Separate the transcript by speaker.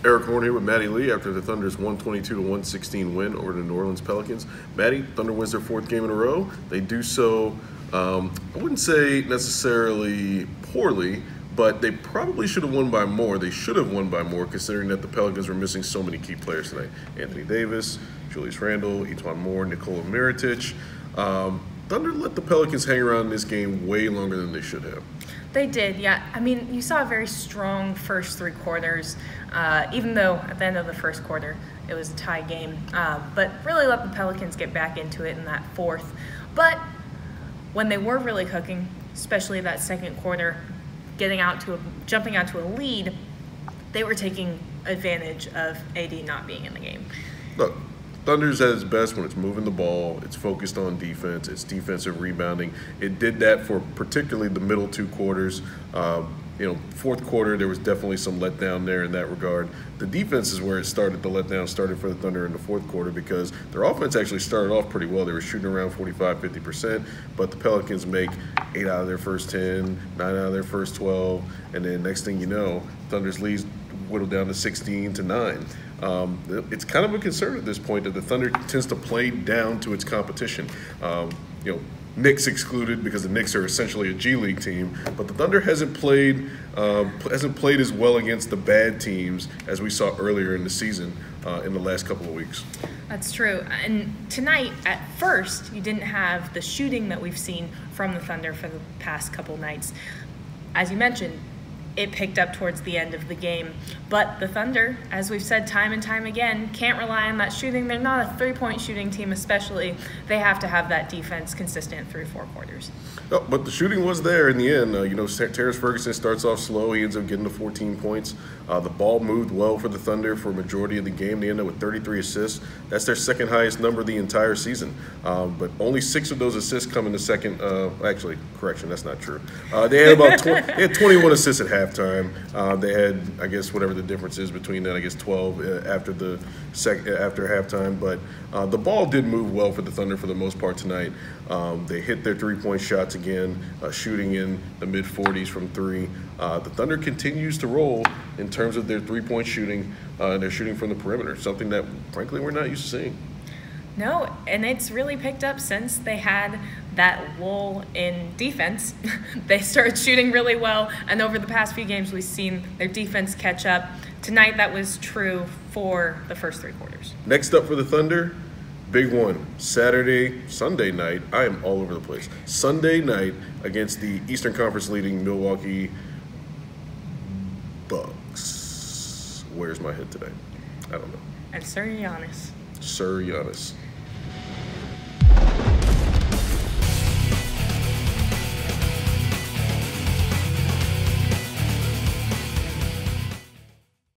Speaker 1: Eric Horn here with Maddie Lee after the Thunder's 122-116 win over the New Orleans Pelicans. Maddie, Thunder wins their fourth game in a row. They do so, I wouldn't say necessarily poorly, but they probably should have won by more. They should have won by more considering that the Pelicans were missing so many key players tonight. Anthony Davis, Julius Randle, Etuan Moore, Nikola Mirotic. Thunder let the Pelicans hang around in this game way longer than they should have.
Speaker 2: They did, yeah. I mean, you saw a very strong first three quarters, even though at the end of the first quarter it was a tie game. But really let the Pelicans get back into it in that fourth. But when they were really cooking, especially that second quarter, jumping out to a lead, they were taking advantage of AD not being in the game.
Speaker 1: Look, Thunder's at its best when it's moving the ball, it's focused on defense, it's defensive rebounding. It did that for particularly the middle two quarters. Fourth quarter, there was definitely some letdown there in that regard. The defense is where it started. The letdown started for the Thunder in the fourth quarter because their offense actually started off pretty well. They were shooting around 45-50%, but the Pelicans make 8 out of their first 10, 9 out of their first 12, and then next thing you know, Thunder's leads whittled down to 16-9. It's kind of a concern at this point that the Thunder tends to play down to its competition. Knicks excluded because the Knicks are essentially a G League team, but the Thunder hasn't played as well against the bad teams as we saw earlier in the season in the last couple of weeks.
Speaker 2: That's true. And tonight, at first, you didn't have the shooting that we've seen from the Thunder for the past couple nights. As you mentioned, it picked up towards the end of the game. But the Thunder, as we've said time and time again, can't rely on that shooting. They're not a three-point shooting team especially. They have to have that defense consistent through four quarters.
Speaker 1: Oh, but the shooting was there in the end. Terrence Ferguson starts off slow. He ends up getting to 14 points. The ball moved well for the Thunder for a majority of the game. They end up with 33 assists. That's their second highest number the entire season. But only 6 of those assists come in the second. Actually, correction, that's not true. They had about they had 21 assists at halftime. They had, I guess, whatever the difference is between that, I guess 12 after halftime. But the ball did move well for the Thunder for the most part tonight. They hit their three-point shots again, shooting in the mid-40s from three. The Thunder continues to roll in terms of their three-point shooting. They're shooting from the perimeter, something that, frankly, we're not used to seeing.
Speaker 2: No, and it's really picked up since they had that lull in defense. They started shooting really well, and over the past few games, we've seen their defense catch up. Tonight, that was true for the first three quarters.
Speaker 1: Next up for the Thunder, big one, Sunday night. I am all over the place. Sunday night against the Eastern Conference leading Milwaukee Bucks. Where's my head today? I don't know.
Speaker 2: And Sir Giannis.
Speaker 1: Sir Giannis.